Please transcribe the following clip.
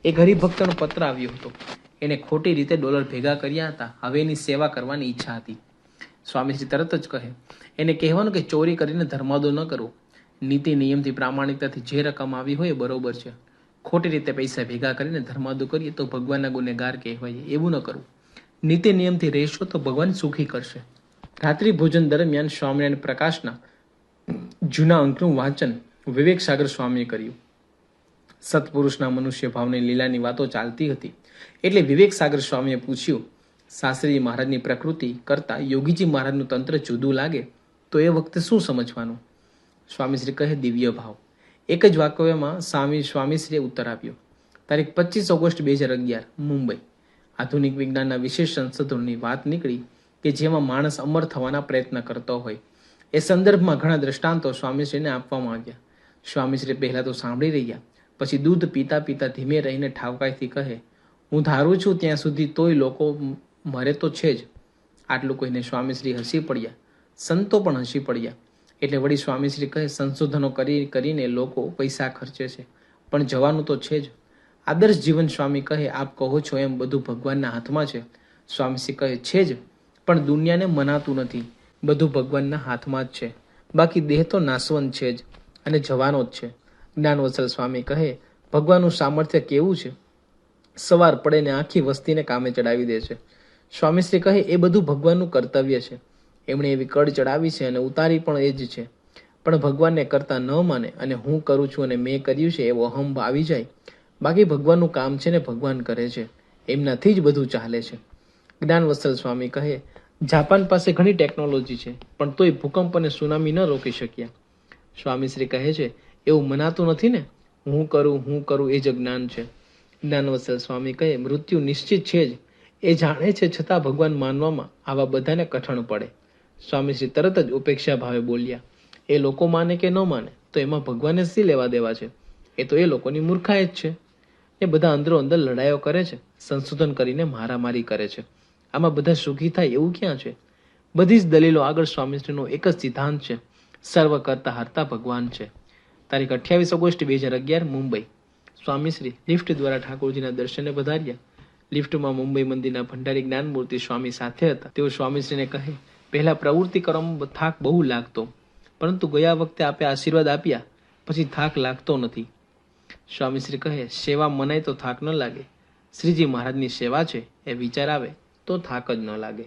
એક હરિભક્તનો પત્ર આવ્યો હતો. એને ખોટી રીતે ડોલર ભેગા કર્યા હતા. હવે એની સેવા કરવાની ઈચ્છા હતી. સ્વામીશ્રી તરત જ કહે, એને કહેવાનું કે ચોરી કરીને ધર્માદો ન કરવો. નીતિ નિયમથી પ્રામાણિકતાથી જે રકમ આવી હોય એ બરોબર છે. ખોટી રીતે પૈસા ભેગા કરીને ધર્માદો કરીએ તો ભગવાનના ગુનેગાર કહેવાય. એવું ન કરવું. નીતિ નિયમથી રહેશો તો ભગવાન સુખી કરશે. રાત્રિ ભોજન દરમિયાન સ્વામિનારાયણ પ્રકાશના જૂના અંકનું વાંચન વિવેક સાગર સ્વામીએ કર્યું. સત્પુરુષના મનુષ્ય ભાવની લીલાની વાતો ચાલતી હતી એટલે વિવેક સાગર સ્વામીએ પૂછ્યું, શાસ્ત્રીજી મહારાજની પ્રકૃતિ કરતા યોગીજી મહારાજનું તંત્ર જુદું લાગે તો એ વખતે શું સમજવાનું? સ્વામીશ્રી કહે, દિવ્ય ભાવ. એક જ વાક્યમાં સ્વામીશ્રીએ ઉત્તર આપ્યો. તારીખ 25 ઓગસ્ટ 2011 મુંબઈ. આધુનિક વિજ્ઞાનના વિશેષ સંશોધનની વાત નીકળી કે જેમાં માણસ અમર થવાના પ્રયત્ન કરતો હોય. એ સંદર્ભમાં ઘણા દ્રષ્ટાંતો સ્વામીશ્રીને આપવામાં આવ્યા. સ્વામીશ્રી પહેલા તો સાંભળી રહ્યા, પછી દૂધ પીતા પીતા ધીમે રહીને ઠાવકાઈથી કહે, હું ધારું છું ત્યાં સુધી તોય લોકો મરે તો છે જ. આટલું કહીને સ્વામીશ્રી હસી પડ્યા. સંતો પણ હસી પડ્યા. એટલે વળી સ્વામીશ્રી કહે, સંશોધનો કરીને લોકો પૈસા ખર્ચે છે, પણ જવાનું તો છે જ. આદર્શ જીવન. સ્વામી કહે, આપ કહો છો એમ બધું ભગવાનના હાથમાં છે. સ્વામીશ્રી કહે, છે જ, પણ દુનિયાને મનાતું નથી. બધું ભગવાનના હાથમાં જ છે. બાકી દેહ તો નાશવંત છે જ અને જવાનો જ છે. જ્ઞાનવત્સલ સ્વામી કહે, ભગવાનનું સામર્થ્ય કેવું છે! સવાર પડે ને આખી વસ્તીને કામે ચડાવી દે છે. સ્વામીશ્રી કહે, એ બધું ભગવાનનું કર્તવ્ય છે. એમણે એવી કડ ચડાવી છે અને ઉતારી પણ એ જ છે. પણ ભગવાનને કરતા ન માને અને હું કરું છું અને મેં કર્યું છે એવો અહમ આવી જાય. બાકી ભગવાનનું કામ છે ને ભગવાન કરે છે. એમનાથી જ બધું ચાલે છે. જ્ઞાનવત્સલ સ્વામી કહે, જાપાન પાસે ઘણી ટેકનોલોજી છે, પણ તોય ભૂકંપ અને સુનામી ન રોકી શક્યા. સ્વામીશ્રી કહે છે, એવું મનાતું નથી ને? હું કરું એ જ જ્ઞાન છે. જ્ઞાનવત્સલ સ્વામી કહે, મૃત્યુ નિશ્ચિત છે જ. એ જાણે છે, છતાં ભગવાન માનવામાં આવા બધાને કઠણ પડે. સ્વામીશ્રી તરત જ ઉપેક્ષા ભાવે બોલ્યા, એ લોકો માને કે ન માને તો એમાં ભગવાને શી લેવા દેવા છે? એ તો એ લોકોની મૂર્ખાઈ જ છે. એ બધા અંદરો અંદર લડાઈઓ કરે છે, સંશોધન કરીને મારામારી કરે છે. આમાં બધા સુખી થાય એવું ક્યાં છે? બધી જ દલીલો આગળ સ્વામીશ્રીનો એક જ સિદ્ધાંત છે, સર્વ કરતા હરતા ભગવાન છે. તારીખ 28 ઓગસ્ટ 2011 મુંબઈ. સ્વામીશ્રી લિફ્ટ દ્વારા ઠાકોરજીના દર્શને પધાર્યા. લિફ્ટમાં મુંબઈ મંદિરના ભંડારી જ્ઞાનમૂર્તિ સ્વામી સાથે હતા. તેઓ સ્વામીશ્રીને કહે, પહેલા પ્રવૃત્તિ કરવામાં થાક બહુ લાગતો, પરંતુ ગયા વખતે આપે આશીર્વાદ આપ્યા પછી થાક લાગતો નથી. સ્વામીશ્રી કહે, સેવા મનાય તો થાક ન લાગે. શ્રીજી મહારાજની સેવા છે એ વિચાર આવે તો થાક જ ન લાગે.